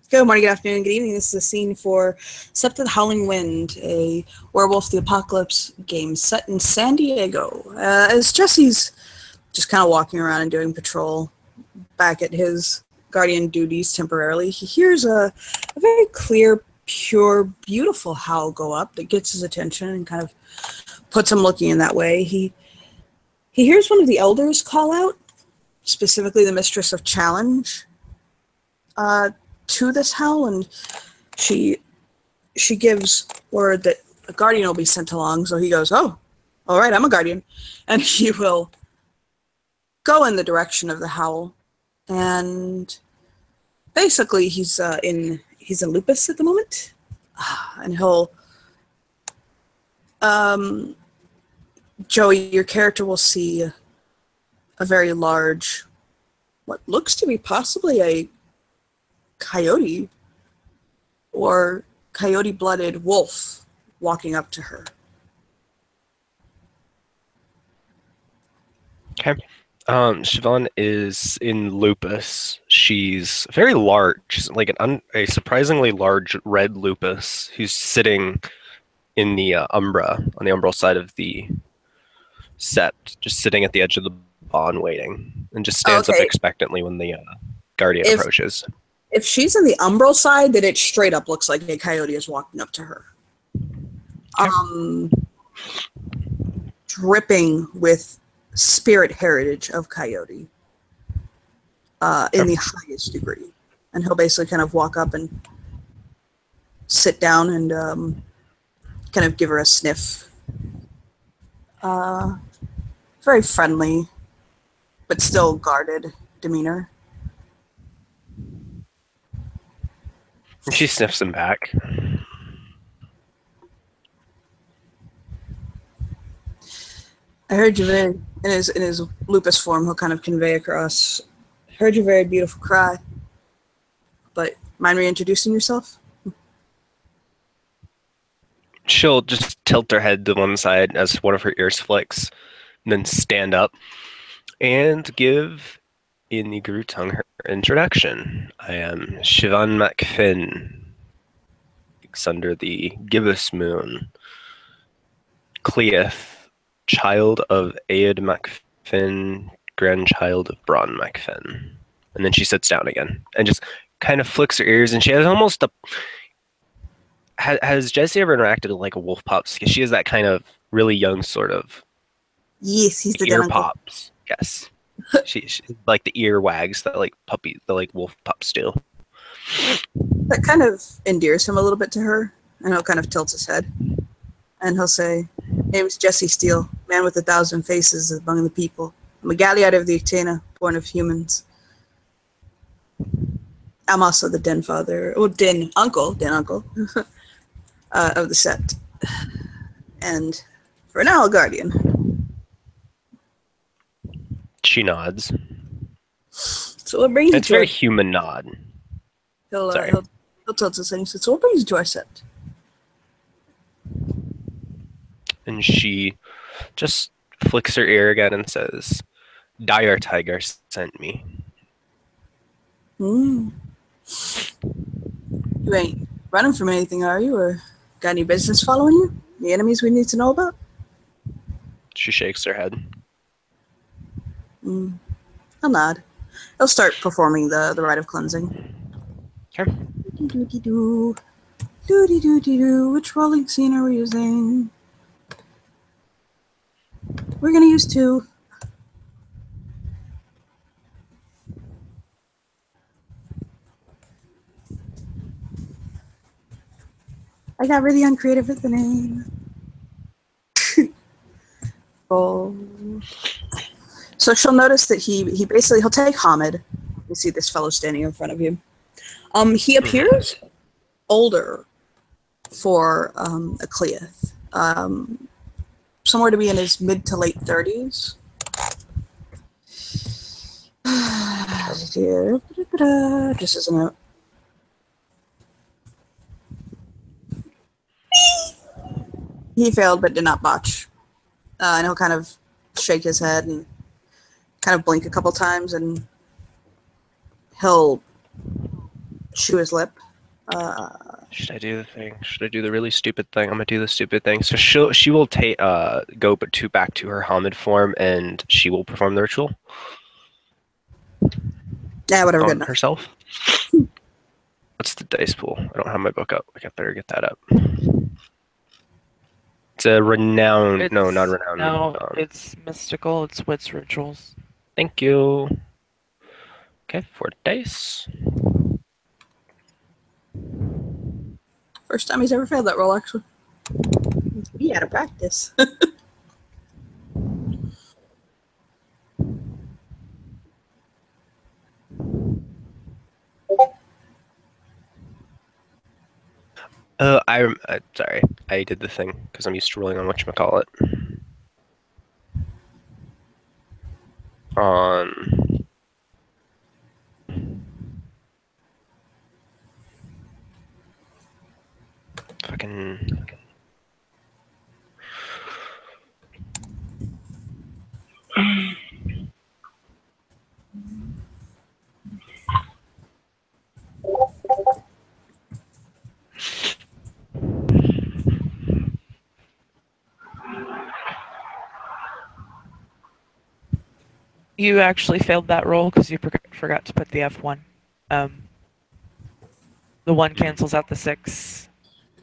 Good morning, good afternoon, good evening. This is a scene for Sept the Howling Wind, a Werewolf the Apocalypse game set in San Diego. As Jesse's just kind of walking around and doing patrol back at his guardian duties temporarily, he hears a very clear, pure, beautiful howl go up that gets his attention and kind of puts him looking in that way. He hears one of the elders call out, specifically the Mistress of Challenge, to this howl, and she gives word that a guardian will be sent along. So he goes, "Oh, all right, I'm a guardian," and he will go in the direction of the howl. And basically, he's in Lupus at the moment, and he'll Joey, your character will see a very large, what looks to be possibly a coyote or coyote-blooded wolf walking up to her. Okay. Siobhan is in Lupus. She's very large. She's like a surprisingly large red Lupus who's sitting in the Umbra, on the umbral side of the sept, just sitting at the edge of the bond waiting, and just stands up expectantly when the guardian approaches. If she's in the umbral side, then it straight up looks like a coyote is walking up to her. Okay. Dripping with spirit heritage of coyote in the highest degree. And he'll basically kind of walk up and sit down and kind of give her a sniff. Very friendly, but still guarded demeanor. She sniffs him back. I heard you very, in his Lupus form, he'll kind of convey across, heard your very beautiful cry, but mind reintroducing yourself? She'll just tilt her head to one side as one of her ears flicks, and then stand up and give, in the Guru tongue, her introduction. I am Siobhan MacFinn, under the gibbous moon. Cleith, child of Aed MacFinn, grandchild of Bron MacFinn. And then she sits down again and just kind of flicks her ears, and she has almost a... Has Jesse ever interacted with like a wolf pups? Because she has that kind of really young sort of... Yes, he's the ear pops. Yes. she like the ear wags that like wolf pups do. That kind of endears him a little bit to her, and he'll kind of tilt his head. And he'll say, "Name's Jesse Steele, man with 1,000 faces among the people. I'm a Galliard of the Ictana, born of humans. I'm also the den father, or den uncle of the sept. And for now, a guardian." She nods. So what brings you to It's a very human nod. He'll tilt his head and he says, "So what brings you to our sept?" And she just flicks her ear again and says, "Dire Tiger sent me." You ain't running from anything, are you? Or got any business following you? Any enemies we need to know about? She shakes her head. I'll nod. He'll start performing the rite of cleansing. Okay. Doo-dee-doo. Doo-dee-doo-dee-doo. Which rolling scene are we using? We're going to use 2. I got really uncreative with the name. Oh. So she'll notice that he'll take Hamid. You see this fellow standing in front of you. He appears older for a Cleith. Somewhere to be in his mid to late 30s. Just as a note. He failed but did not botch. And he'll kind of shake his head and kind of blink a couple times, and he'll chew his lip. Should I do the thing? Should I do the really stupid thing? I'm gonna do the stupid thing. So she will take go back to her Hamid form, and she will perform the ritual Yeah, whatever, good on enough. herself. What's the dice pool? I don't have my book up. I better get that up. It's a renowned. No, not renowned. No, it's mystical. It's wits rituals. Thank you. Okay, 4 dice. First time he's ever failed that roll, actually. He had a practice. I'm sorry. I did the thing because I'm used to rolling on whatchamacallit. On fucking You actually failed that roll because you forgot to put the F1. The 1 cancels out the 6.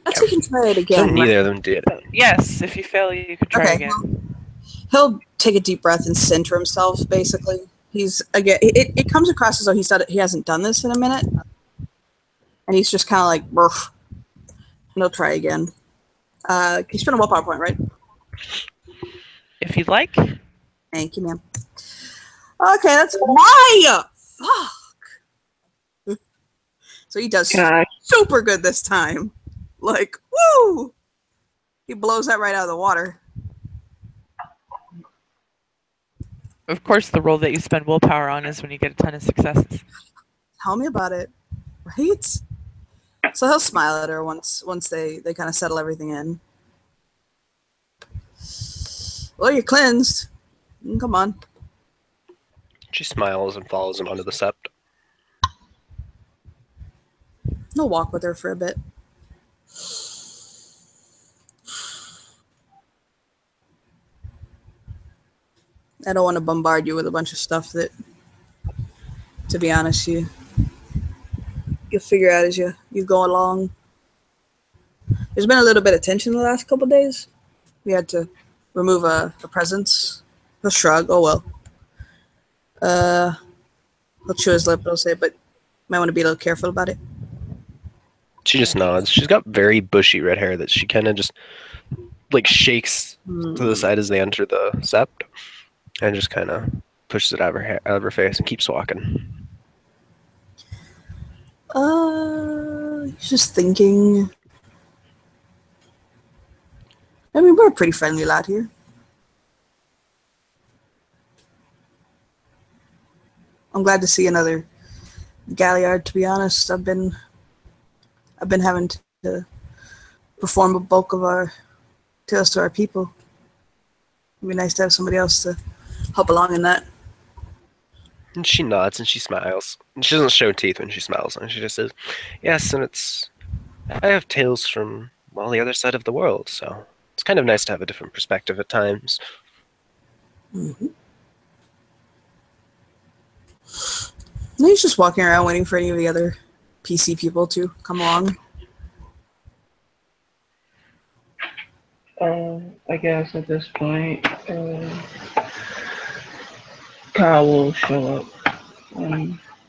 That's you can try it so again. neither of them did. Yes, if you fail, you can try Okay. again. He'll take a deep breath and center himself, basically. He's, again, it comes across as though he hasn't done this in a minute. And he's just kind of like, Burf. And he'll try again. You spend a willpower point, right? If you'd like. Thank you, ma'am. Okay, that's why. Fuck. So he does super good this time. Like, woo! He blows that right out of the water. Of course, the roll that you spend willpower on is when you get a ton of successes. Tell me about it, right? So he'll smile at her once they kind of settle everything in. Well, you're cleansed. Come on. She smiles and follows him onto the sept. He'll walk with her for a bit. I don't want to bombard you with a bunch of stuff that, to be honest, you'll figure out as you go along. There's been a little bit of tension the last couple of days. We had to remove a presence. He'll shrug. Oh well. He'll chew his lip. He'll say, but might want to be a little careful about it. She just nods. She's got very bushy red hair that she kind of just like shakes to the side as they enter the sept, and just kind of pushes it out of her face and keeps walking. He's just thinking. I mean, we're a pretty friendly lot here. I'm glad to see another galliard, to be honest. I've been having to perform a bulk of our tales to our people. It'd be nice to have somebody else to help along in that. And she nods and she smiles. And she doesn't show teeth when she smiles, and she just says, "Yes, and I have tales from, well, the other side of the world, so it's kind of nice to have a different perspective at times." Mm-hmm. No, he's just walking around waiting for any of the other PC people to come along. I guess at this point, Kyle will show up.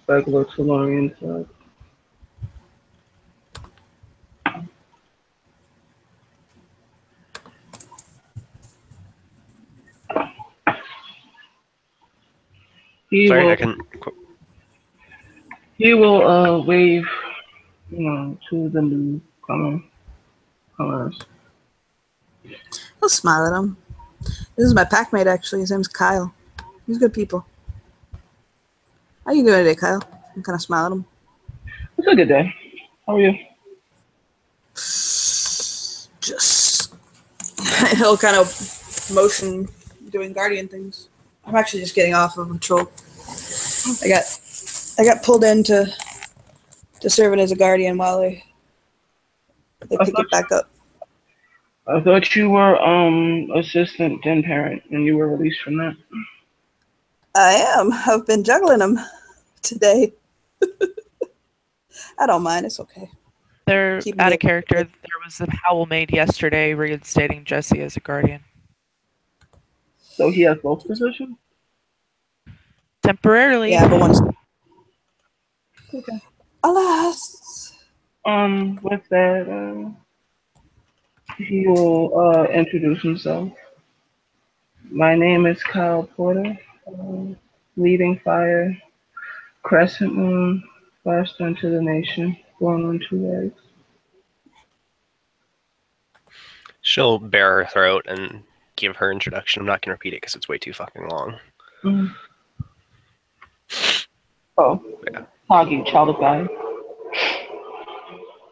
Like looks along inside. He will wave, to the newcomers. I'll smile at him. This is my packmate, actually. His name's Kyle. He's good people. How you doing today, Kyle? I'm kind of smile at him. It's a good day. How are you? Just he'll kind of motion doing guardian things. I'm actually just getting off of patrol. I got pulled in to to serving as a guardian while they I pick it back up. thought you were assistant den parent and you were released from that. I am. I've been juggling them today. I don't mind. It's okay. They're Keep out me of character. There was a howl made yesterday reinstating Jesse as a guardian. So he has both positions? Temporarily. Yeah, but once. Okay. Alas. With that, he will introduce himself. My name is Kyle Porter, leading fire, crescent moon, flashed unto the nation, born on 2 legs. She'll bare her throat and give her introduction. I'm not going to repeat it because it's way too fucking long. Mm. Oh, Yeah. Hoggy, child of God.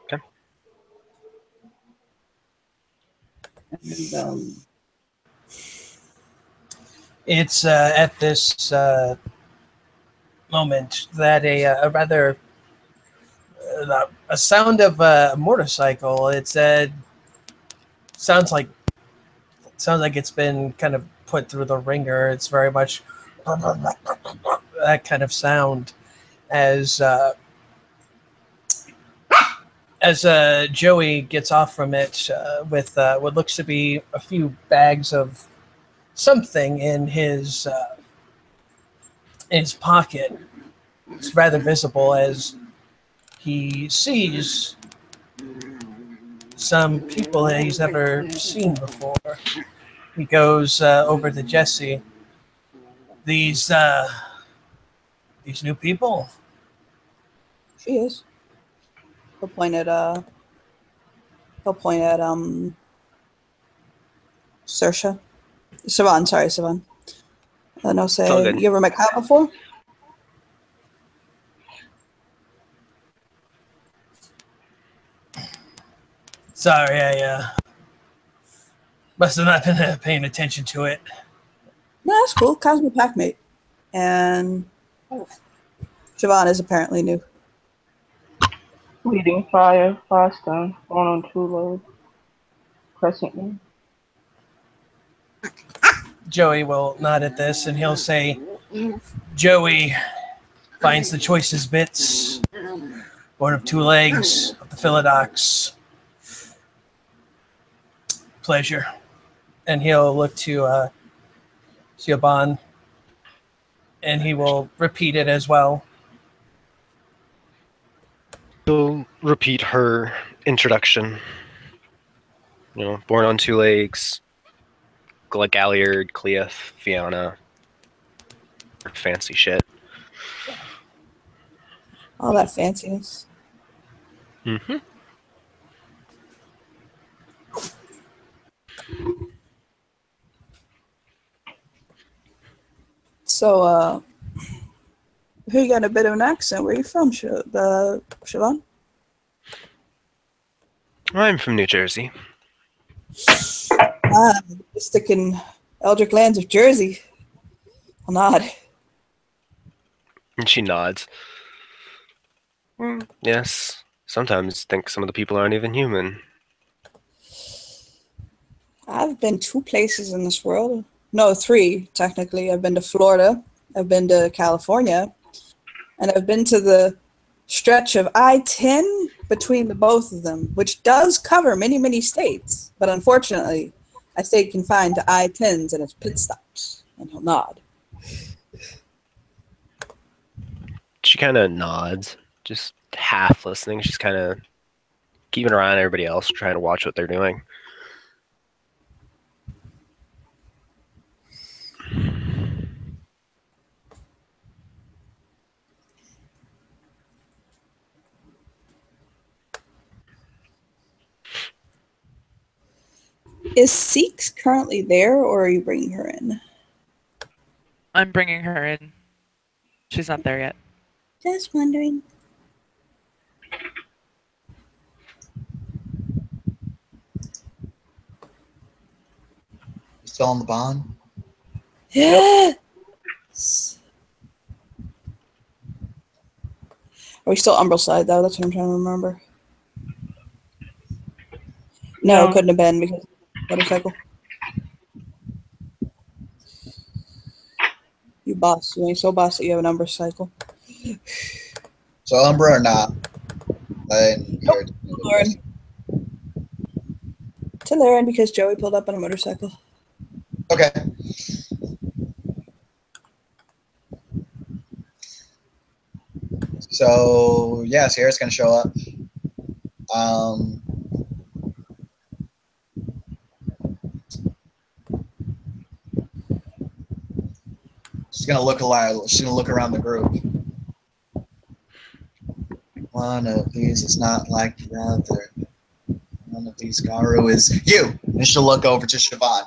Okay. And It's at this moment that a rather a sound of a motorcycle. It sounds like it's been kind of put through the ringer. It's very much that kind of sound as Joey gets off from it with what looks to be a few bags of something in his pocket. It's rather visible as he sees some people that he's never seen before. He goes over to Jesse. These new people. She is. He'll point at Saoirse. Siobhan, sorry, Siobhan. And I'll all say, good. you ever met Kyle before? Sorry, I must have not been paying attention to it. No, that's cool. Kyle's my pack mate. And Siobhan is apparently new. leading fire, Firestone, born on 2 legs, crescent moon. Joey will nod at this and he'll say, Joey finds the choicest bits, born of 2 legs, of the Philodox. Pleasure. And he'll look to Siobhan and he will repeat it as well. She'll repeat her introduction. You know, born on 2 legs, Galliard, Cleoth, Fiona. Fancy shit. All that fanciness. Mm-hmm. So, you got a bit of an accent. Where are you from, Siobhan? I'm from New Jersey. Sticking Eldrick lands of Jersey. I'll nod. And she nods. Yes. Sometimes think some of the people aren't even human. I've been 2 places in this world. No, 3, technically. I've been to Florida, I've been to California, and I've been to the stretch of I-10 between the both of them, which does cover many, many states. But unfortunately, I stayed confined to I-10s and its pit stops. And he'll nod. She kind of nods, just half listening. She's kind of keeping her eye on everybody else, trying to watch what they're doing. Is Seeks currently there, or are you bringing her in? I'm bringing her in. She's not there yet. Just wondering. Still on the bond? Yes! Are we still Umbral side though? That's what I'm trying to remember. No, it couldn't have been because motorcycle. You boss. You ain't so boss that you have an Umbral cycle. So Umbra or not? Lauren. To Lauren because Joey pulled up on a motorcycle. Okay. So yeah, Sierra's gonna show up. She's gonna look alive. She's gonna look around the group. One of these is not like the other. One of these Garu is you. And she'll look over to Siobhan.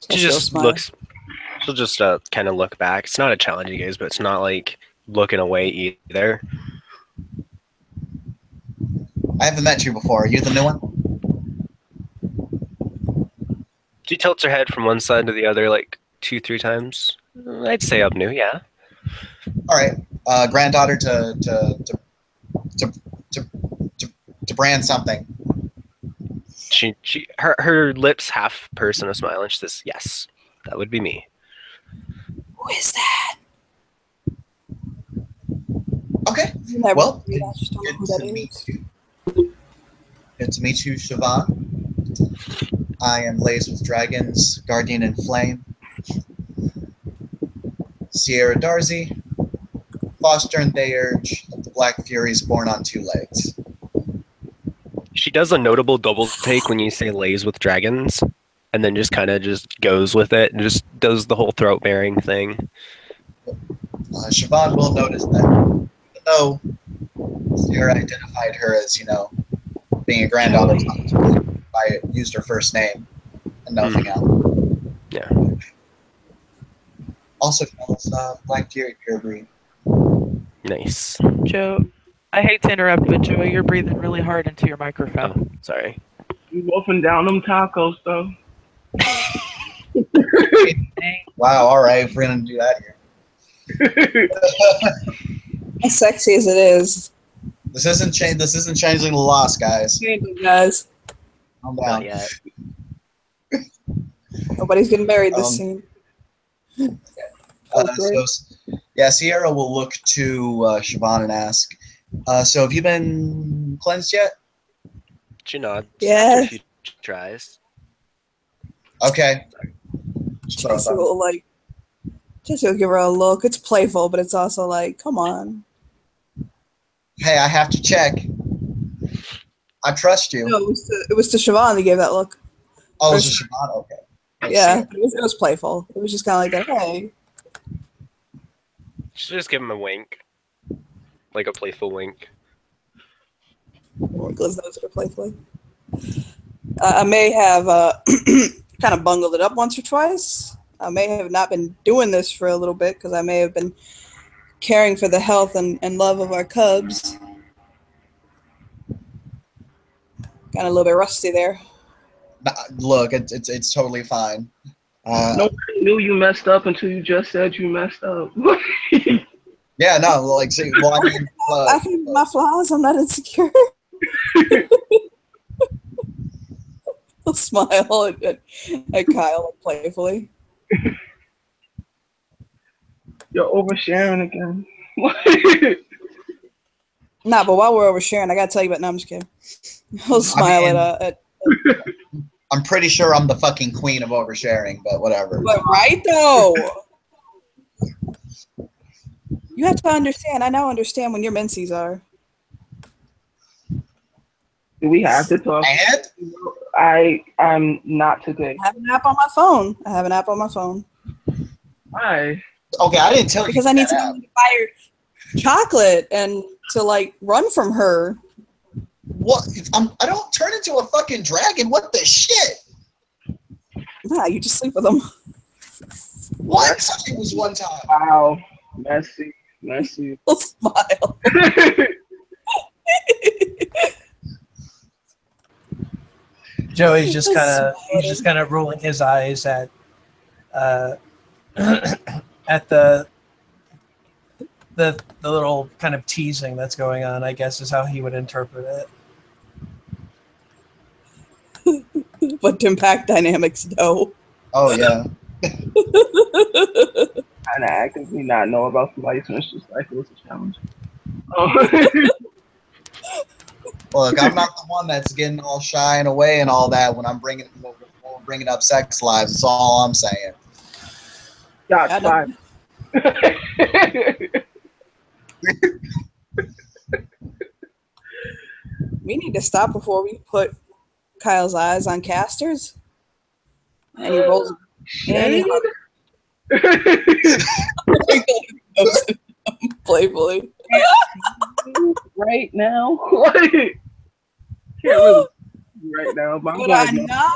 She'll just kind of look back. It's not a challenge, you guys, but it's not like looking away either. I haven't met you before. Are you the new one? She tilts her head from one side to the other like 2-3 times. I'd say I'm new, yeah. All right. Granddaughter to brand something. Her lips half purse in a smile, and she says, "Yes, that would be me." Who is that? Okay. Well, good to meet you. Good to meet you, Siobhan. I am Lays with Dragons, Guardian in Flame. Sierra Darcy, Foster and Thayurge of the Black Furies born on 2 legs. She does a notable double take when you say "lays with dragons," and then just kind of just goes with it and just does the whole throat bearing thing. Siobhan will notice that, even though Sierra identified her as, being a granddaughter, I used her first name and nothing else. Yeah. Also calls Black Fury pure breed. Nice. Joe, I hate to interrupt, but Joe, you're breathing really hard into your microphone. Oh, sorry. You wolfing down them tacos, though. Wow, all right, if we're going to do that here. As sexy as it is. This isn't changing the loss, guys. Guys. Calm down. Not yet. Nobody's getting married this scene. Sierra will look to Siobhan and ask, so have you been cleansed yet? She nods. Yeah. After a few tries. Okay. Jesse will give her a look. It's playful, but it's also like, come on. Hey, I have to check. I trust you. No, it was to Siobhan that gave that look. Oh, it was to Siobhan? Okay. Yeah, it was playful. It was just kind of like that, hey. Should just give him a wink. Like a playful wink. Liz knows it playfully. I may have kind of bungled it up once or twice. I may have not been doing this for a little bit because I may have been caring for the health and love of our cubs. Got a little bit rusty there. Look, it's totally fine. Nobody knew you messed up until you just said you messed up. Yeah, no, like, see, well, I mean, I can my flaws. I'm not insecure. I'll smile at Kyle playfully. You're oversharing again. Nah, but while we're oversharing, I gotta tell you about. No, I'm just kidding. I'll smile at I'm pretty sure I'm the fucking queen of oversharing, but whatever. But right though, you have to understand. I now understand when your menses are. Do we have to talk? And I'm not today. I have an app on my phone. Why? Okay, I didn't tell you because I need to buy her chocolate and to like run from her. What? I don't turn into a fucking dragon. What the shit? Nah, you just sleep with them. One time was one time. Wow, messy. I'll smile. Joey's just kind of rolling his eyes at at the the little kind of teasing that's going on, I guess, is how he would interpret it. But to impact dynamics, no. Oh yeah. Kind of actively not know about somebody's menstrual cycle is a challenge. Well, look, I'm not the one that's getting all shy and away and all that when we're bringing up sex lives. That's all I'm saying. Shots fired. We need to stop before we put Kyle's eyes on casters. And he rolls. Shade? Playfully. Right now? Like, can't really right now. But Could I not?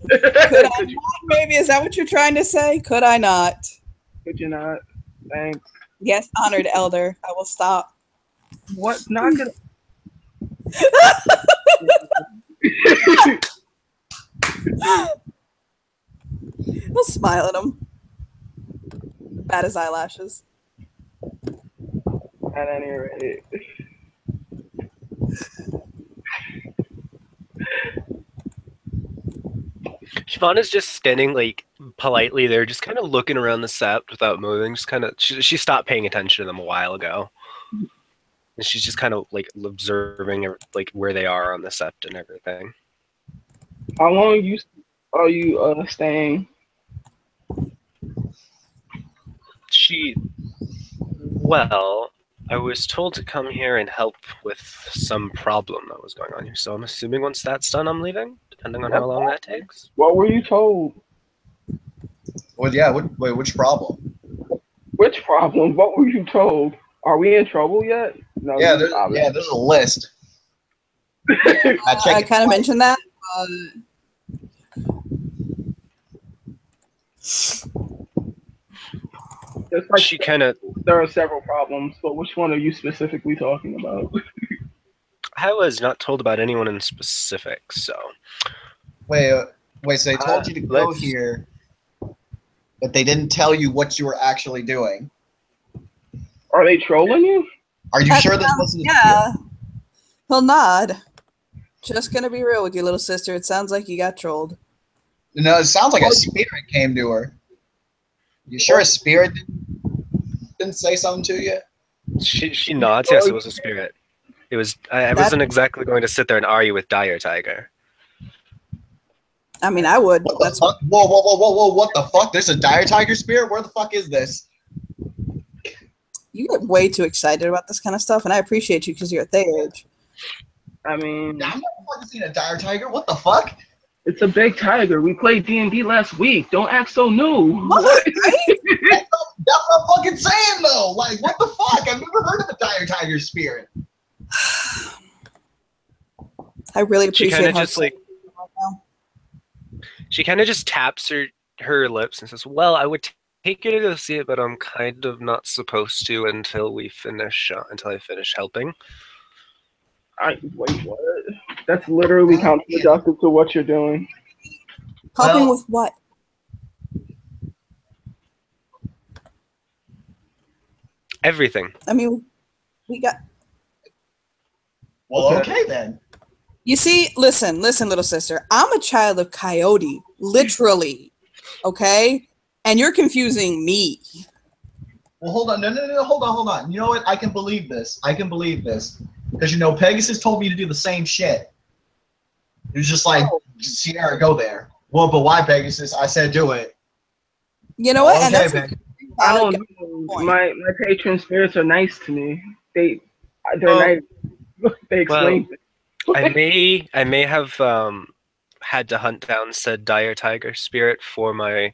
Could I not, maybe? Is that what you're trying to say? Could I not? Could you not? Thanks. Yes, honored elder. I will stop. What's not gonna... He'll smile at him. Bat his eyelashes. At any rate. Siobhan is just standing like politely there, just kind of looking around the sept without moving. Just kind of, she stopped paying attention to them a while ago, and she's just kind of like observing like where they are on the sept and everything. How long are you staying? Well, I was told to come here and help with some problem that was going on here. So I'm assuming once that's done, I'm leaving, depending on how long that takes. What were you told? Well, yeah. Wait, which problem? Which problem? What were you told? Are we in trouble yet? No. Yeah, there's a list. I kind of mentioned that. It's like She kind of. there are several problems, but which one are you specifically talking about? I was not told about anyone in specific, so. Wait. So they told you to go here, but they didn't tell you what you were actually doing. Are they trolling you? Are you sure this wasn't? Yeah. He'll nod. Just gonna be real with you, little sister. It sounds like you got trolled. No, it sounds like a spirit came to her. You sure a spirit didn't say something to you? She nods. Yes, it was a spirit. It was. I wasn't exactly going to sit there and argue with Dire Tiger. I mean, I would. What the fuck? Whoa! What the fuck? There's a Dire Tiger spirit? Where the fuck is this? You get way too excited about this kind of stuff, and I appreciate you because you're at their age. I mean, I've never fucking seen a Dire Tiger. What the fuck? it's a big tiger. We played D&D last week. Don't act so new. What? Right? That's what I'm fucking saying, though. Like, what the fuck? I've never heard of a Dire Tiger spirit. I really appreciate She kind of how just like. She kind of just taps her lips and says, "Well, I would take you to go see it, but I'm kind of not supposed to until I finish helping." Wait, what? That's literally counterproductive to what you're doing. helping with what? Everything. I mean, we got. Well, okay then. You see, listen, little sister. I'm a child of Coyote, literally. Okay, and you're confusing me. Well, hold on. No, hold on. You know what? I can believe this. Because, Pegasus told me to do the same shit. He was just like, Sierra, go there. Well, but why, Pegasus? I said do it. You know what? Okay, And that's Pegasus. I don't know. My patron spirits are nice to me. They're nice. They explain things. I may have had to hunt down said Dire Tiger spirit for my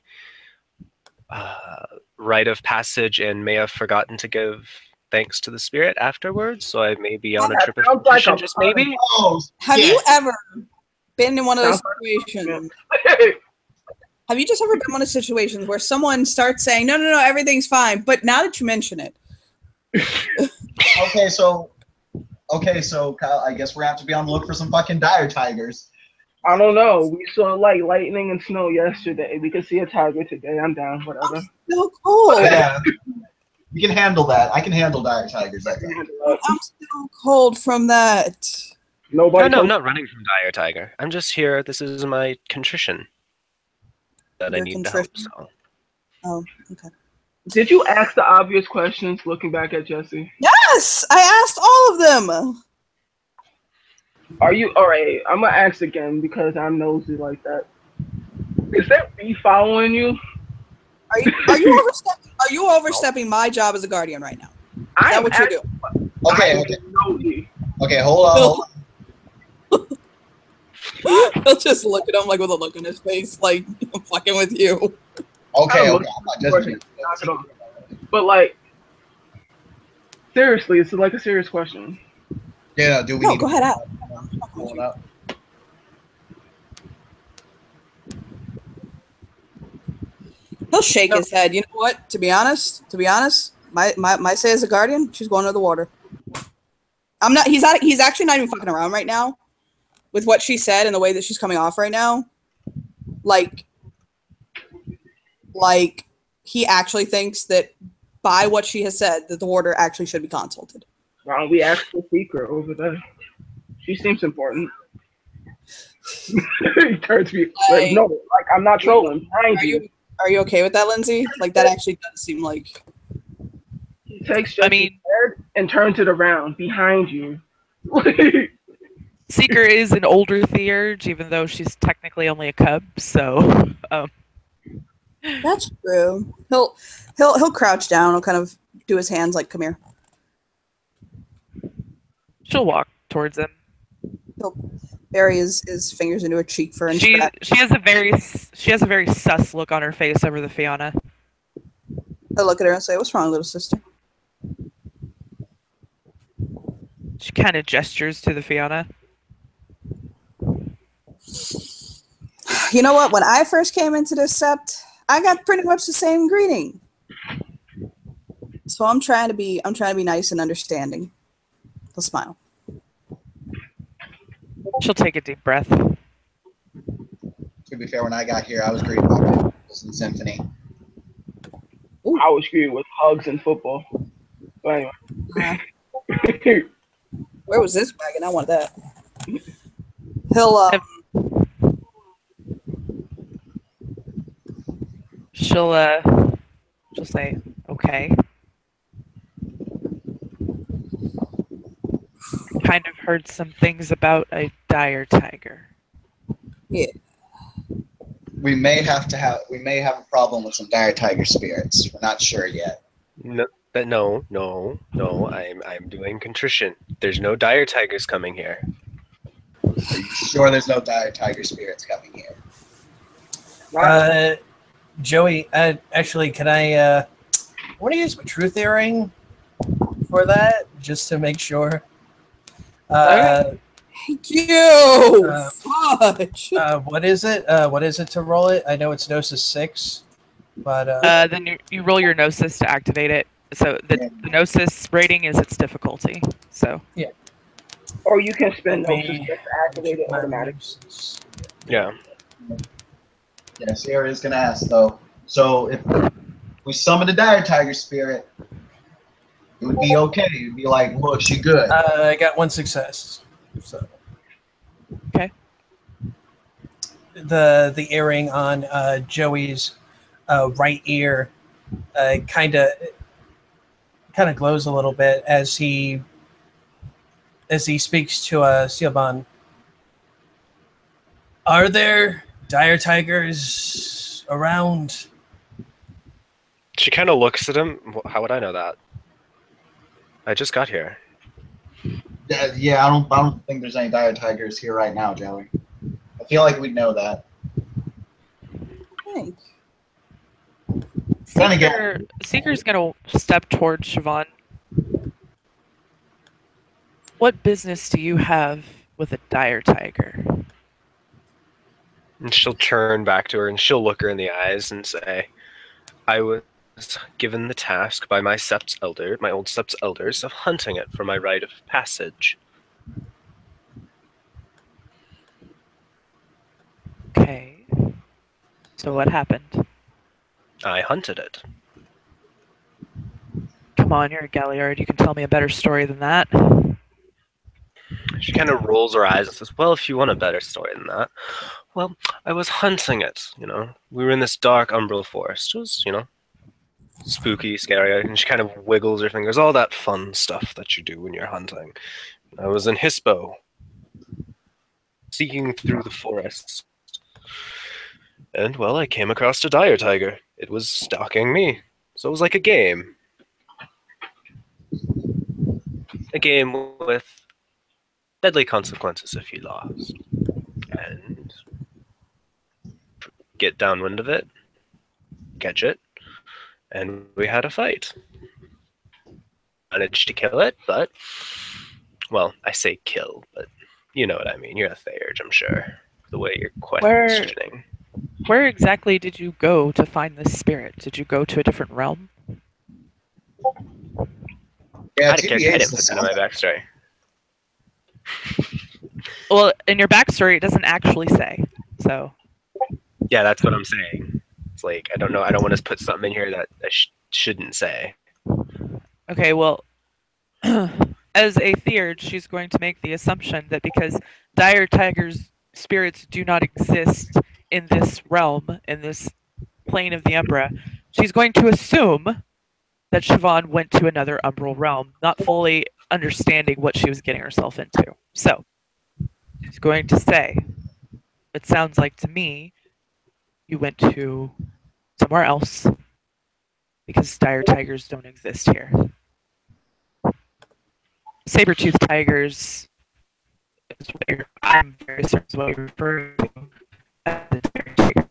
rite of passage, and may have forgotten to give thanks to the spirit afterwards. So I may be on a trip of completion, just maybe. Oh, Have shit. you ever been in one of those situations? Have you just ever been in one of those situations where someone starts saying, no, everything's fine, but now that you mention it. Okay, so Kyle, I guess we're gonna have to be on the look for some fucking Dire Tigers. I don't know. We saw like lightning and snow yesterday. We could see a tiger today. I'm down. Whatever. So cool. Yeah. We can handle that. I can handle dire tigers. I think. I'm still cold from that. Nobody. No, I'm not running from dire tiger. I'm just here. This is my contrition that I Your need the help. contrition? So Oh, okay. Did you ask the obvious questions? Looking back at Jesse, Yes, I asked all of them. are you all right? I'm gonna ask again because I'm nosy like that. Is that me following you? Are you overstepping? Are you overstepping my job as a guardian right now? Is that what you're doing? Okay. Nosy. Okay. Hold on. He'll just look at him like with a look on his face, like I'm fucking with you. Okay. I'm I'm not judging you. Knock it off. But like, seriously, it's like a serious question. Yeah. Do we? No, need go to ahead out. pull it up? He'll shake his head. You know what? To be honest, my say as a guardian, she's going to the water. I'm not. He's not. He's actually not even fucking around right now, with what she said and the way that she's coming off right now. Like he actually thinks that by what she has said that the water actually should be consulted. Why don't we ask the seeker over there? She seems important. He turns to me like, no, like I'm not trolling. Are you okay with that, Lindsay? Like that actually does seem like. He takes Jesse's head and turns it around behind you. Seeker is an older theurge, even though she's technically only a cub. So, That's true. He'll crouch down. He'll kind of do his hands like, come here. she'll walk towards him. He'll bury his fingers into her cheek for She inspection. she has a very sus look on her face over the Fiona. He'll look at her and say, "What's wrong, little sister?" She kind of gestures to the Fiona. You know what? When I first came into this sept, I got pretty much the same greeting. So I'm trying to be nice and understanding. He'll smile. She'll take a deep breath. To be fair, when I got here, I was greeted by Beatles and Symphony. I was greeted with hugs and football. But anyway. Where was this wagon? I want that. He'll she'll say, "Okay." Kind of heard some things about a dire tiger. Yeah. We may have a problem with some dire tiger spirits. We're not sure yet. No, I'm doing contrition. There's no dire tigers coming here. Are you sure there's no dire tiger spirits coming here? Joey, actually, can I want to use my truth earring for that, just to make sure. Thank you. Fudge. What is it? What is it to roll it? I know it's Gnosis 6, but Then you roll your Gnosis to activate it. So the Gnosis rating is its difficulty. So yeah. Or you can spend Let me- Gnosis just to activate it automatically. Yeah. Yeah, Sierra is gonna ask though. So if we summon a dire tiger spirit, it would be okay. It'd be like, look, she good. I got one success. So okay. The earring on Joey's right ear kind of glows a little bit as he speaks to Siobhan. Are there dire tigers around? She kind of looks at him. How would I know that? I just got here. Yeah, I don't think there's any dire tigers here right now, Joey. I feel like we'd know that. Thanks. Seeker's gonna step towards Siobhan. What business do you have with a dire tiger? And she'll turn back to her and she'll look her in the eyes and say, I was given the task by my old sept's elders, of hunting it for my rite of passage. Okay. So what happened? I hunted it. come on, you're a Galliard. You can tell me a better story than that. She kind of rolls her eyes and says, well, if you want a better story than that, well, I was hunting it, you know. We were in this dark umbral forest. It was, you know, spooky, scary, and she kind of wiggles her fingers, all that fun stuff that you do when you're hunting. I was in Hispo, seeking through the forests. And, well, I came across a dire tiger. It was stalking me. So it was like a game. A game with deadly consequences if you lost. And get downwind of it, catch it, and we had a fight. Managed to kill it, but, well, I say kill, but you know what I mean. You're a Theurge, I'm sure, the way you're questioning. Where exactly did you go to find this spirit? Did you go to a different realm? Yeah, I didn't TBA put that in my backstory. Well, in your backstory, it doesn't actually say. So. Yeah, that's what I'm saying. It's like, I don't know, I don't want to put something in here that I shouldn't say. Okay, well, as a Theurge, she's going to make the assumption that because dire tigers' spirits do not exist in this realm, in this plane of the Umbra, she's going to assume that Siobhan went to another umbral realm, not fully understanding what she was getting herself into. So, she's going to say, it sounds like to me, you went to somewhere else because dire tigers don't exist here. Saber-toothed tigers is what I'm very certain is what you're referring to as a dire tiger.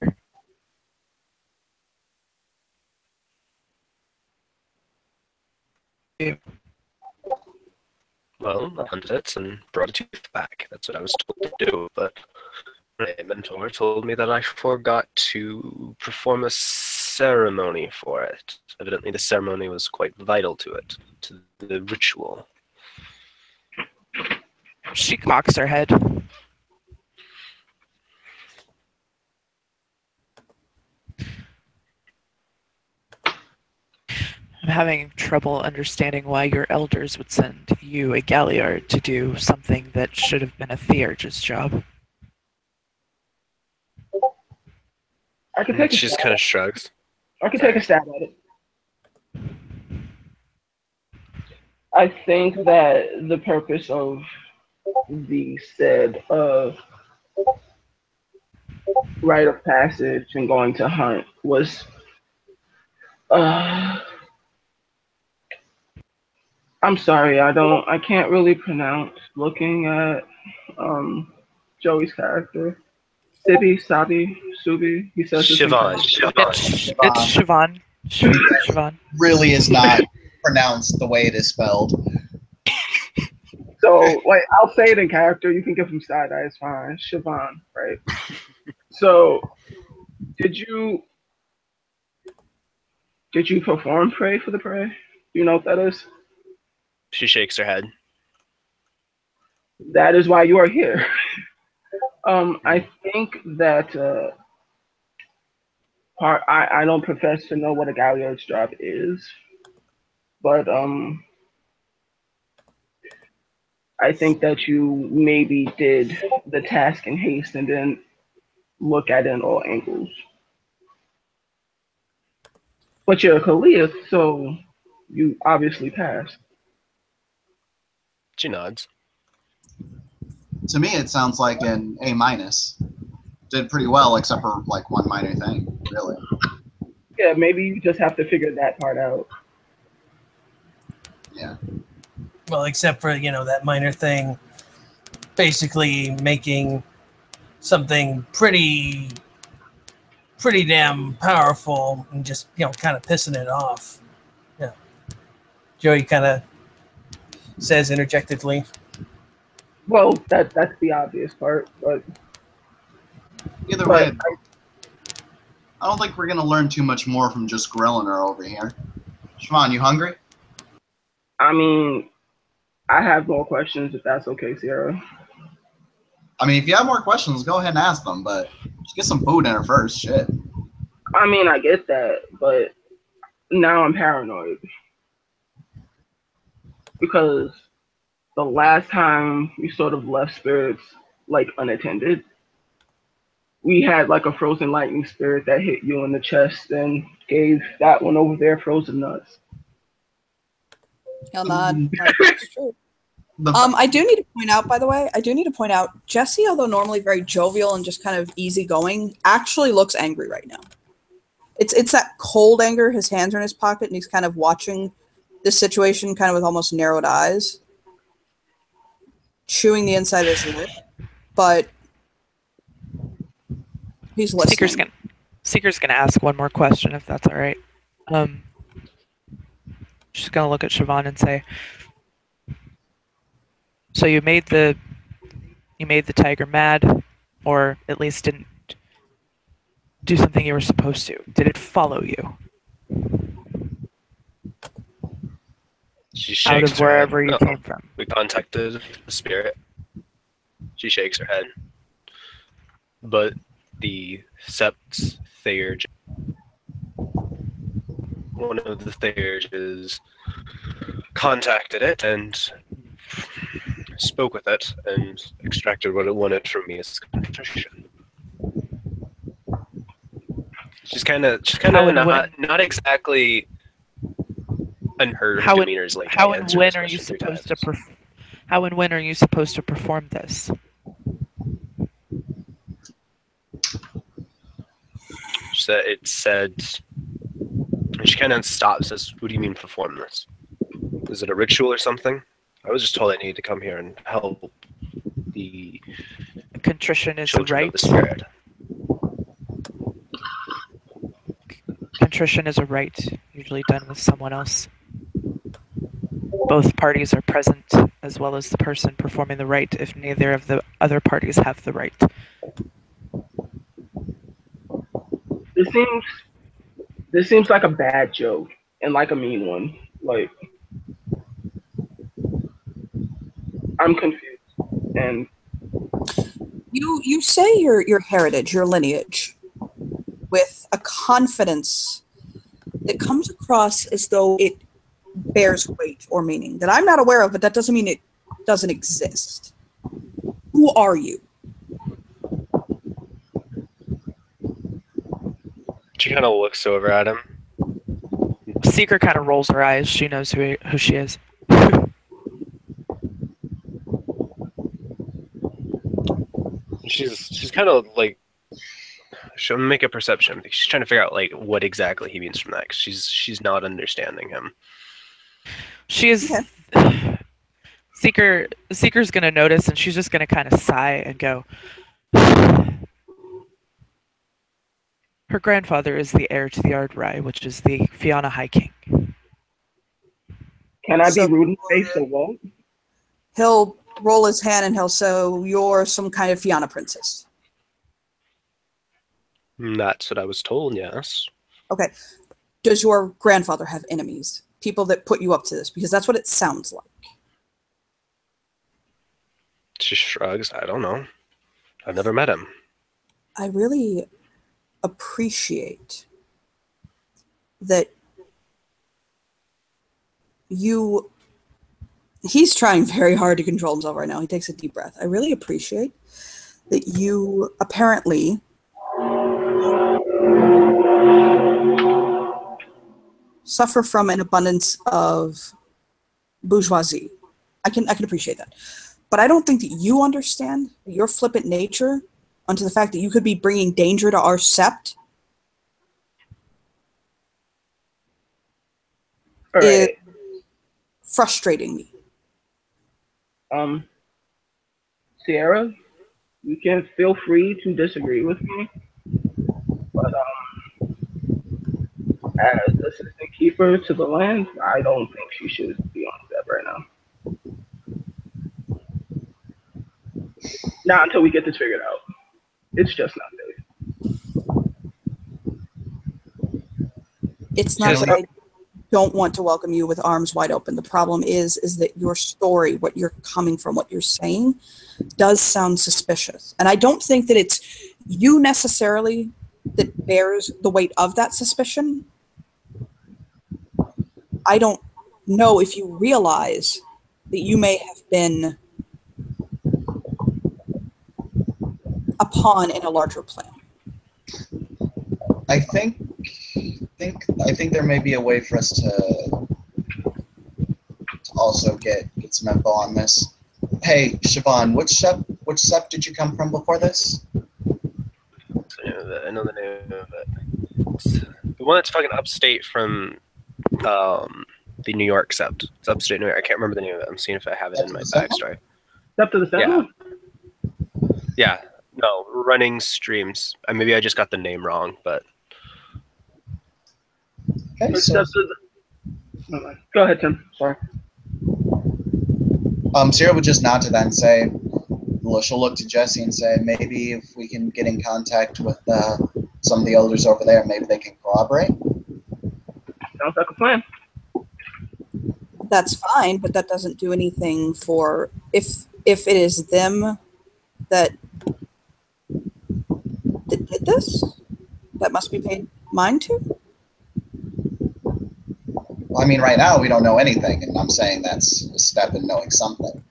Well, I hunted it and brought a tooth back. That's what I was told to do, but my mentor told me that I forgot to perform a ceremony for it. Evidently, the ceremony was quite vital to it, to the ritual. She cocks her head. I'm having trouble understanding why your elders would send you, a Galliard, to do something that should have been a Theurge's job. I can take She just kind of shrugs. I can take a stab at it. I think that the purpose of the said rite of passage and going to hunt was I'm sorry, I can't really pronounce looking at Joey's character. Sabi, Subi, he says this in Siobhan. It's Siobhan. Siobhan. Really is not pronounced the way it is spelled. So, like, I'll say it in character. You can give him side eye. It's fine. Siobhan, right? So, did you perform pray for the prey? Do you know what that is? She shakes her head. That is why you are here. I think that I don't profess to know what a Galliard's job is, but I think that you maybe did the task in haste and then look at it in all angles. But you're a Khalif, so you obviously passed. She nods. To me, it sounds like an A minus. Did pretty well, except for like one minor thing, really. Yeah, maybe you just have to figure that part out. Yeah. Well, except for, that minor thing, basically making something pretty damn powerful and just, kind of pissing it off. Yeah. Joey kind of says interjectively. Well, that's the obvious part, but Either way, I don't think we're going to learn too much more from just grilling her over here. Siobhan, you hungry? I mean, I have more questions if that's okay, Sierra. I mean, if you have more questions, go ahead and ask them, but just get some food in her first. Shit. I mean, I get that, but now I'm paranoid. because the last time we sort of left spirits like unattended, we had like a frozen lightning spirit that hit you in the chest and gave that one over there frozen nuts. He'll nod. Like, it's true. The, I do need to point out, by the way, Jesse, although normally very jovial and just kind of easygoing, actually looks angry right now. It's that cold anger. His hands are in his pocket, and he's kind of watching this situation kind of with almost narrowed eyes, chewing the inside of his lip, but he's listening. Seeker's gonna ask one more question, if that's all right. She's gonna look at Siobhan and say, "So you made the tiger mad, or at least didn't do something you were supposed to? Did it follow you She out shakes of her wherever head. you No, came from?" we contacted the spirit. She shakes her head. But the sept theurge, one of the theurges, contacted it and spoke with it and extracted what it wanted from me as contrition. She's kind of How and when? not exactly. And her How and- demeanor is like How I and answered when this are you question 3 supposed to times. How and when are you supposed to perform this? It said, and she kind of stops. Says, "What do you mean perform this? Is it a ritual or something?" I was just told I needed to come here and help the Contrition is a children rite. of the spirit. Contrition is a rite, usually done with someone else. Both parties are present, as well as the person performing the rite, if neither of the other parties have the rite. This seems like a bad joke and like a mean one. Like, I'm confused. And You say your heritage, your lineage, with a confidence that comes across as though it bears weight or meaning that I'm not aware of, but that doesn't mean it doesn't exist. Who are you? She kind of looks over at him. Seeker kind of rolls her eyes. She knows who she is. She's kind of like, she'll make a perception. She's trying to figure out like what exactly he means from that. 'Cause she's not understanding him. She is. Okay. Seeker's gonna notice, and she's just gonna kind of sigh and go. Her grandfather is the heir to the Ardrai, which is the Fianna High King. can I be So- rude and say so what? He'll roll his hand and he'll say, "You're some kind of Fianna princess." That's what I was told. Yes. Okay. Does your grandfather have enemies? People that put you up to this? Because that's what it sounds like. She shrugs. I don't know. I've never met him. I really appreciate that he's trying very hard to control himself right now. He takes a deep breath. I really appreciate that you apparently suffer from an abundance of bourgeoisie. I can appreciate that. But I don't think that you understand your flippant nature onto the fact that you could be bringing danger to our sept All is right. frustrating me. Sierra, you can feel free to disagree with me, but as assistant keeper to the land, I don't think she should be on step right now. Not until we get this figured out. It's just not safe. It's not Just- that I don't want to welcome you with arms wide open. The problem is that your story, what you're coming from, what you're saying, does sound suspicious. And I don't think that it's you necessarily that bears the weight of that suspicion. I don't know if you realize that you may have been a pawn in a larger plan. I think there may be a way for us to also get some info on this. Hey, Siobhan, which sept did you come from before this? I know the name of it. It's the one that's fucking upstate from the New York sept. It's upstate New York. I can't remember the name of it. I'm seeing if I have it in my backstory. Sept of the Sentinel? Yeah. No, running streams. Maybe I just got the name wrong, but Okay, Or so Sept of the... Never mind. Go ahead, Tim. Sorry. Sierra would just nod to that and say, well, she'll look to Jesse and say, maybe if we can get in contact with some of the elders over there, maybe they can corroborate. Sounds like a plan. That's fine, but that doesn't do anything for if it is them that did this. That must be paid mind to. Well, I mean, right now we don't know anything, and I'm saying that's a step in knowing something.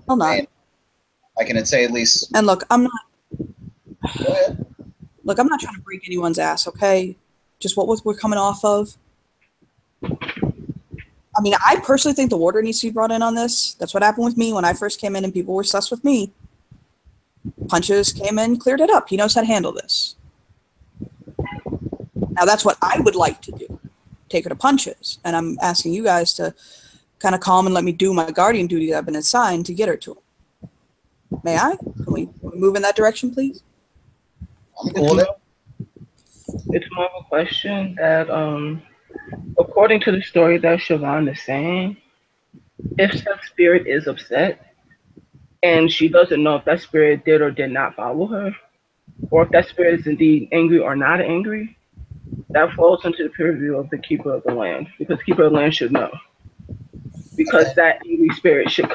Well, not. I can say at least. And look, I'm not. Go ahead. Look, I'm not trying to break anyone's ass. Okay, just what we're coming off of. I mean, I personally think the warder needs to be brought in on this. That's what happened with me when I first came in and people were sus with me. Punches came in, cleared it up. He knows how to handle this. Now, that's what I would like to do. Take her to Punches. And I'm asking you guys to kind of calm and let me do my guardian duty that I've been assigned to get her to him. May I? Can we move in that direction, please? I'm cool with it. It's more of a question that, according to the story that Siobhan is saying, if that spirit is upset and she doesn't know if that spirit did or did not follow her, or if that spirit is indeed angry or not angry, that falls into the purview of the keeper of the land, because keeper of the land should know. Because that angry spirit should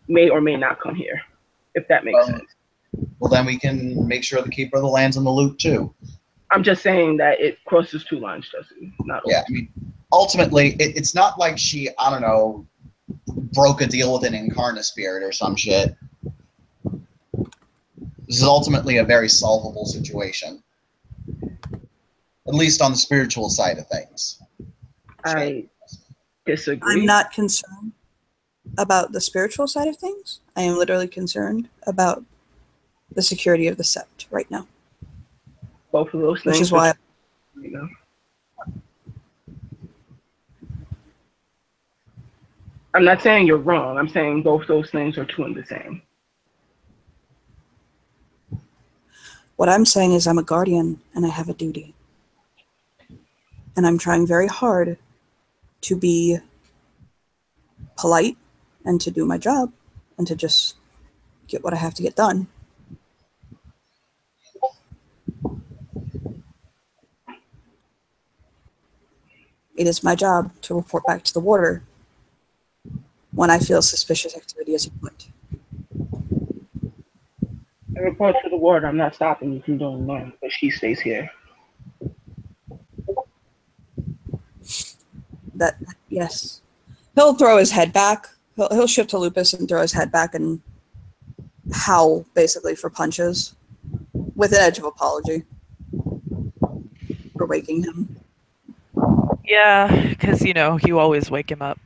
may or may not come here, if that makes sense. Well, then we can make sure the keeper of the land's in the loop too. I'm just saying that it crosses two lines, Jesse. Not Yeah, I mean, ultimately, it's not like she, I don't know, broke a deal with an incarnate spirit or some shit. This is ultimately a very solvable situation. At least on the spiritual side of things. I disagree. I'm not concerned about the spiritual side of things. I am literally concerned about the security of the sept right now. Both of those things. Which is why, you know. I'm not saying you're wrong. I'm saying both those things are two and the same. what I'm saying is I'm a guardian and I have a duty. And I'm trying very hard to be polite and to do my job and to just get what I have to get done. It is my job to report back to the warder when I feel suspicious activity is afoot. I report to the warden. I'm not stopping you from doing that, but she stays here. That, yes. He'll throw his head back. He'll shift to Lupus and throw his head back and howl, basically, for punches, with an edge of apology for waking him. Yeah, because, you know, you always wake him up.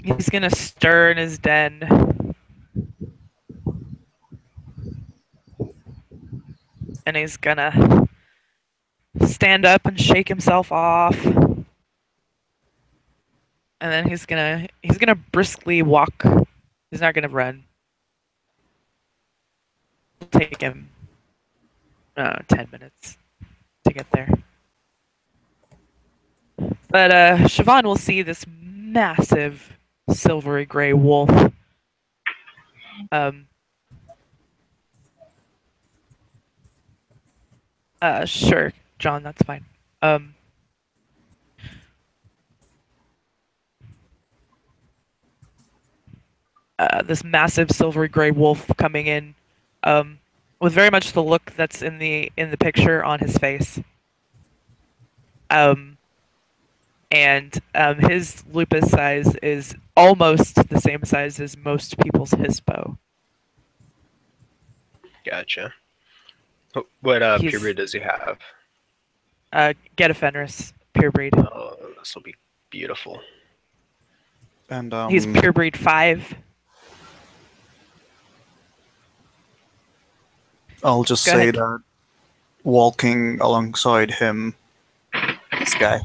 He's gonna stir in his den. And he's gonna stand up and shake himself off. And then he's gonna briskly walk. He's not gonna run. It'll take him 10 minutes to get there. But Siobhan will see this massive silvery gray wolf. Sure, John, that's fine. This massive silvery gray wolf coming in. with very much the look that's in the picture on his face. And his lupus size is almost the same size as most people's hispo. Gotcha. What He's purebred does he have? get a Fenris pure breed. Oh, this will be beautiful. And He's pure breed 5. I'll just Go say ahead. that walking alongside him, this guy.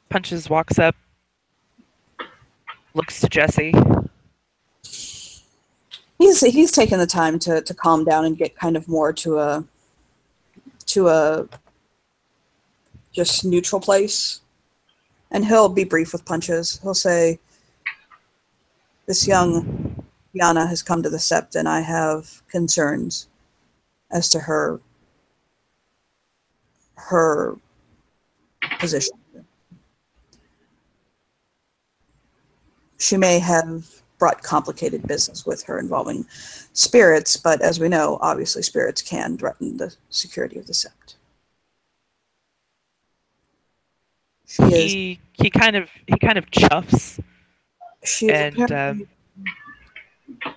Punches, walks up, looks to Jesse. He's taken the time to calm down and get kind of more to a just neutral place. And he'll be brief with Punches. He'll say, "This young Yana has come to the sept, and I have concerns as to her position. She may have brought complicated business with her involving spirits, but as we know, obviously spirits can threaten the security of the sept." He kind of chuffs. She is And apparently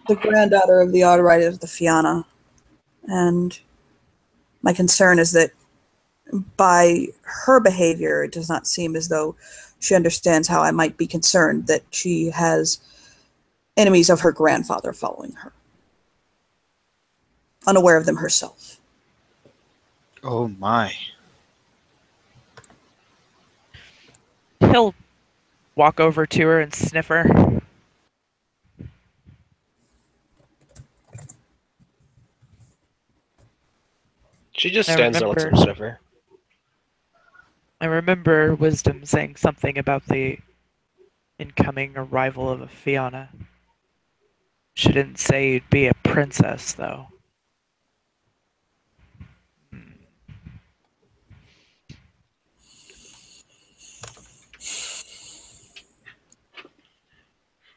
the granddaughter of the Autorit of the Fianna, and my concern is that by her behavior, it does not seem as though she understands how I might be concerned that she has enemies of her grandfather following her, unaware of them herself. Oh my. he'll walk over to her and sniff her. She just I stands there and lets him remember- sniff her. I remember Wisdom saying something about the incoming arrival of a Fianna. She didn't say you'd be a princess, though.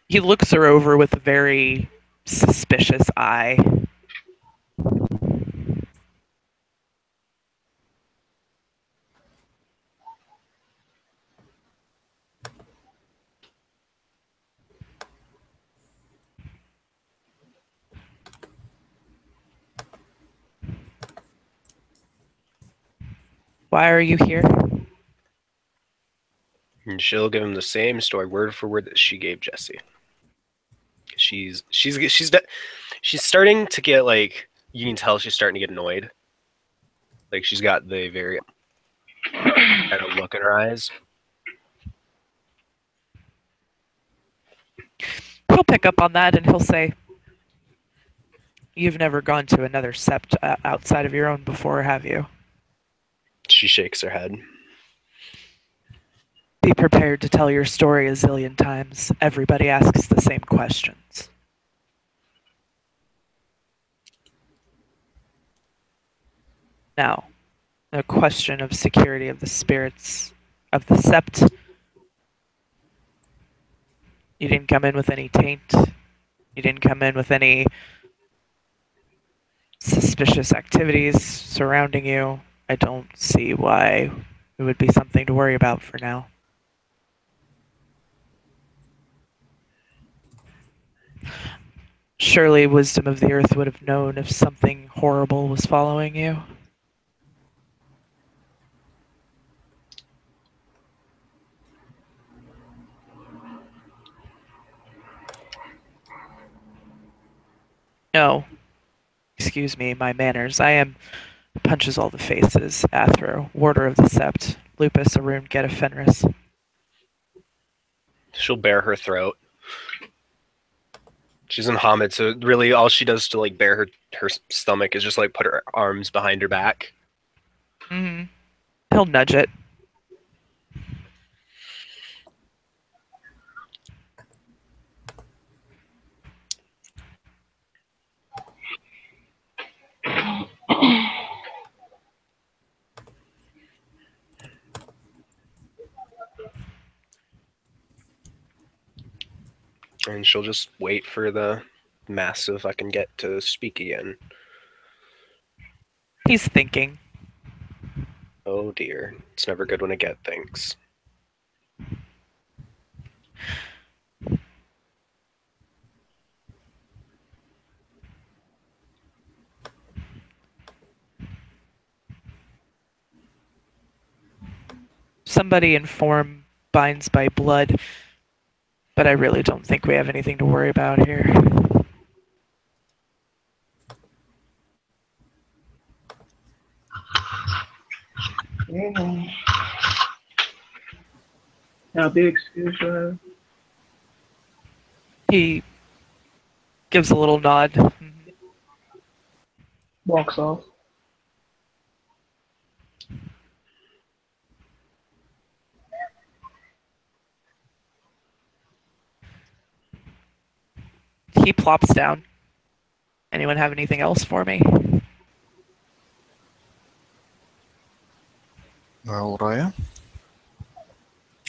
He looks her over with a very suspicious eye. Why are you here? And she'll give him the same story, word for word, that she gave Jesse. She's starting to get, like, you can tell she's starting to get annoyed. Like, she's got the very kind of look in her eyes. He'll pick up on that and he'll say, "You've never gone to another sept outside of your own before, have you? She shakes her head. Be prepared to tell your story a zillion times. Everybody asks the same questions." Now, the question of security of the spirits of the sept. You didn't come in with any taint. You didn't come in with any suspicious activities surrounding you. I don't see why it would be something to worry about for now. Surely Wisdom of the Earth would have known if something horrible was following you. No. Excuse me, my manners. I am punches all the faces. Athro, warder of the sept. Lupus, Arun, get a Fenris. She'll bare her throat. She's in Hamid, so really all she does to, like, bare her stomach is just, like, put her arms behind her back. Mm-hmm. He'll nudge it. And she'll just wait for the mastiff if I can get to speak again. He's thinking. Oh dear. It's never good when a get thinks. Somebody inform binds by blood, but I really don't think we have anything to worry about here. Yeah. Now, big excuse, He gives a little nod. walks off. He plops down. Anyone have anything else for me? Well, Raya,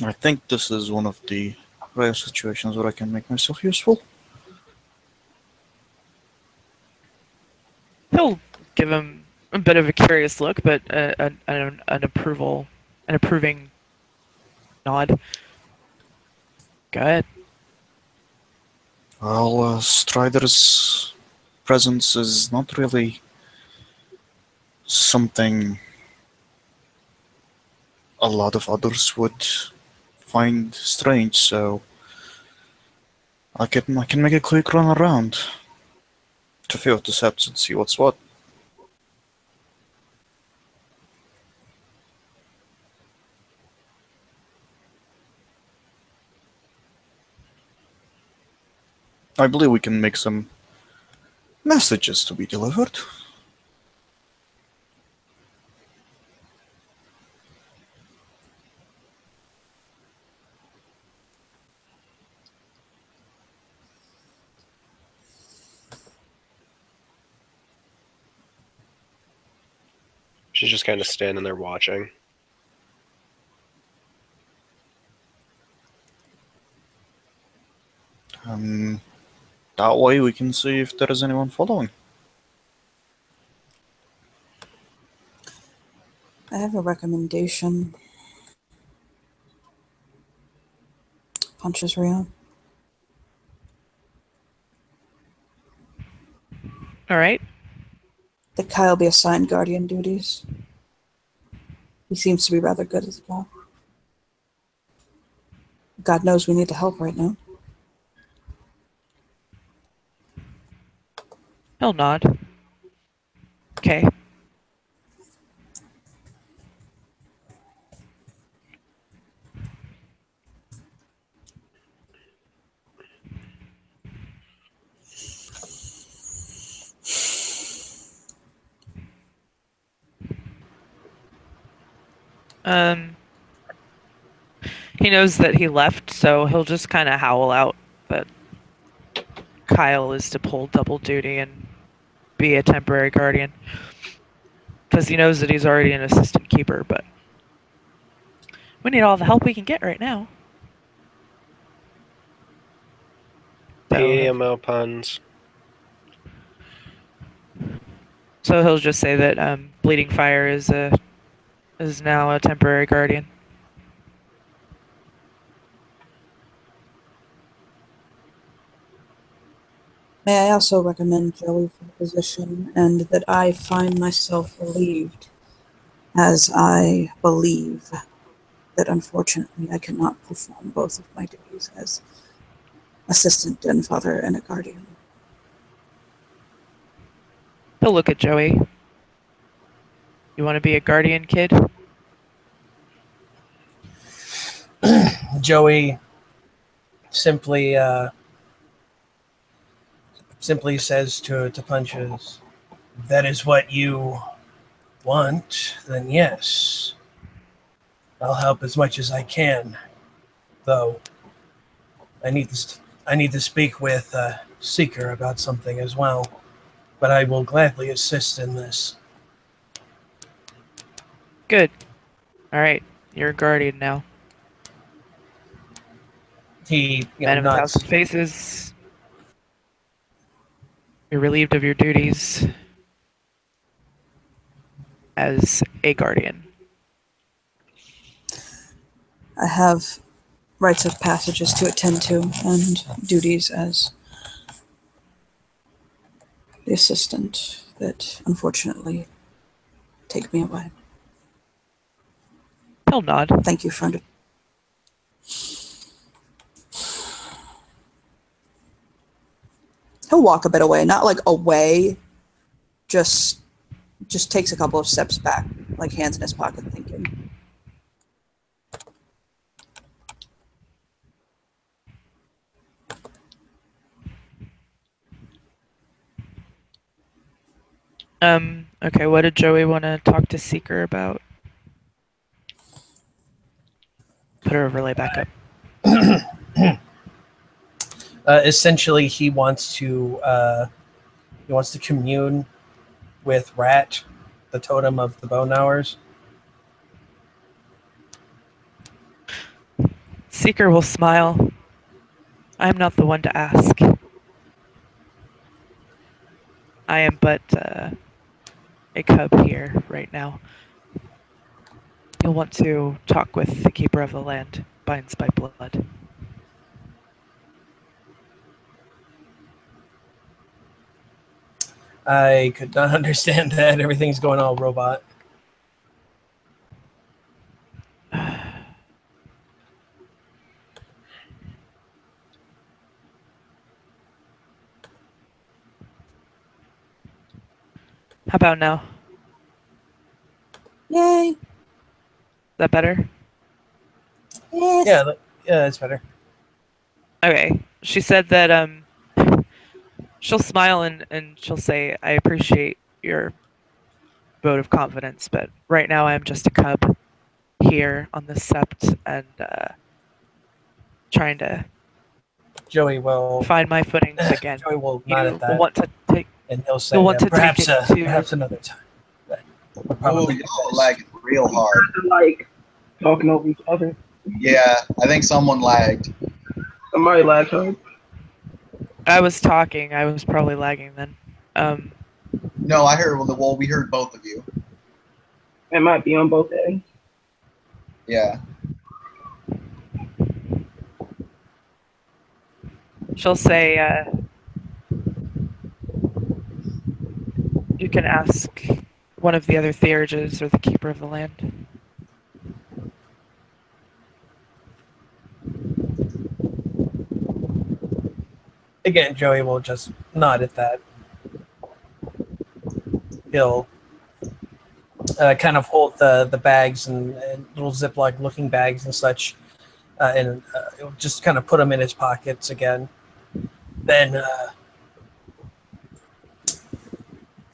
I think this is one of the rare situations where I can make myself useful. He'll give him a bit of a curious look, but an approving nod. Go ahead. Well, Strider's presence is not really something a lot of others would find strange, so I can make a quick run around to feel the septs and see what's what. I believe we can make some messages to be delivered. She's just kind of standing there watching. That way we can see if there is anyone following. I have a recommendation. Punches Rio. All right. That Kyle be assigned guardian duties. He seems to be rather good as well. God knows we need the help right now. He'll nod. Okay. He knows that he left, so he'll just kind of howl out that Kyle is to pull double duty and be a temporary guardian. Because he knows that he's already an assistant keeper, but we need all the help we can get right now. PMO puns. So he'll just say that Bleeding Fire is now a temporary guardian. May I also recommend Joey for the position, and that I find myself relieved, as I believe that unfortunately I cannot perform both of my duties as assistant and father and a guardian. He'll look at Joey. You want to be a guardian, kid? Joey simply says to Punches, "If that is what you want, then yes. I'll help as much as I can. Though I need to speak with Seeker about something as well. But I will gladly assist in this." Good. All right. You're a guardian now. He Man of a nods. thousand faces. You're relieved of your duties as a guardian. I have rites of passages to attend to and duties as the assistant that unfortunately take me away. He'll nod. Thank you for He'll walk a bit away, not like away, just takes a couple of steps back, like hands in his pocket thinking. Okay, what did Joey want to talk to Seeker about? Put her overlay back up. Essentially, he wants to commune with Rat, the totem of the bone hours. Seeker will smile. I am not the one to ask. I am but a cub here right now. You'll want to talk with the keeper of the land, binds by blood. I could not understand that. Everything's going all robot. How about now? Yay! Is that better? Yes. Yeah, it's better. Okay. She said that she'll smile and she'll say, I appreciate your vote of confidence, but right now I'm just a cub here on the sept and trying to Joey will find my footings again. Joey will You nod at will that, want to take and he'll say, you'll want to "Perhaps, take it to perhaps another time." We'll Oh, probably y'all are lagging real hard. Like talking over each other. Yeah, I think someone lagged. Somebody lagged hard. I was talking, I was probably lagging then. No, I heard. Well, we heard both of you. It might be on both ends. Yeah. She'll say, you can ask one of the other theurges or the keeper of the land. Again, Joey will just nod at that. He'll kind of hold the bags and little Ziploc looking bags and such, and he'll just kind of put them in his pockets again. Then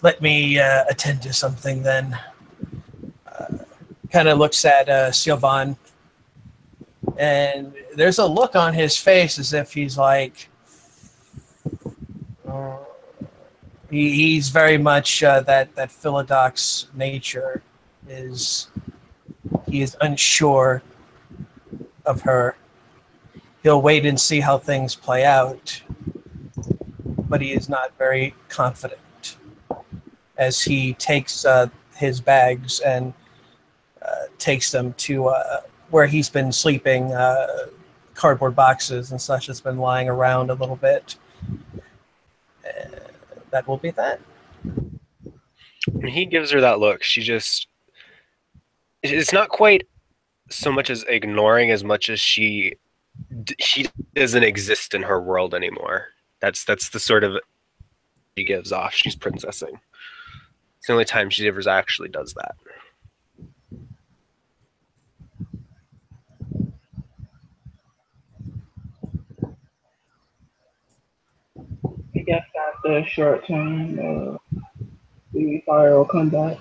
let me attend to something then. Kind of looks at Sylvan, and there's a look on his face as if he's like, he's very much that Philodox nature is. He is unsure of her. He'll wait and see how things play out, but he is not very confident as he takes his bags and takes them to where he's been sleeping, cardboard boxes and such that's been lying around a little bit. That will be that. When he gives her that look, she just... It's not quite so much as ignoring as much as he doesn't exist in her world anymore. That's the sort of she gives off. She's princessing. It's the only time she ever actually does that. I guess after a short time, the fire will come back.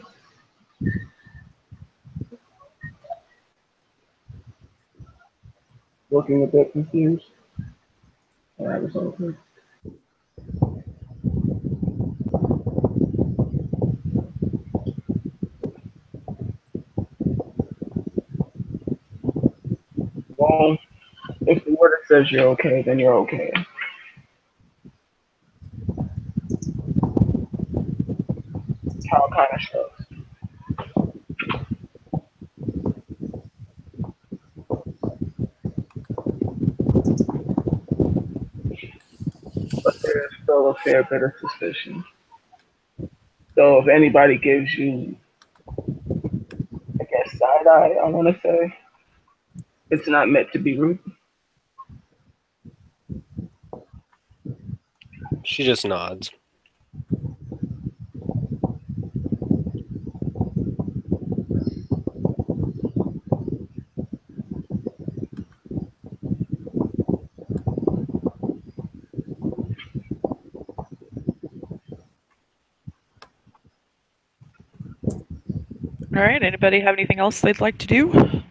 Looking a bit confused. That was okay. Well, if we were to says you're okay, then you're okay. How it kind of shows. But there's still a fair bit of suspicion. So if anybody gives you, I guess, side eye, I want to say, it's not meant to be rude. She just nods. All right. Anybody have anything else they'd like to do?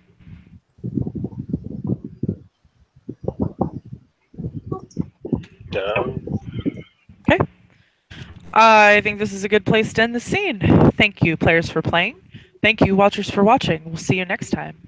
Okay. I think this is a good place to end the scene. Thank you, players, for playing. Thank you, watchers, for watching. We'll see you next time.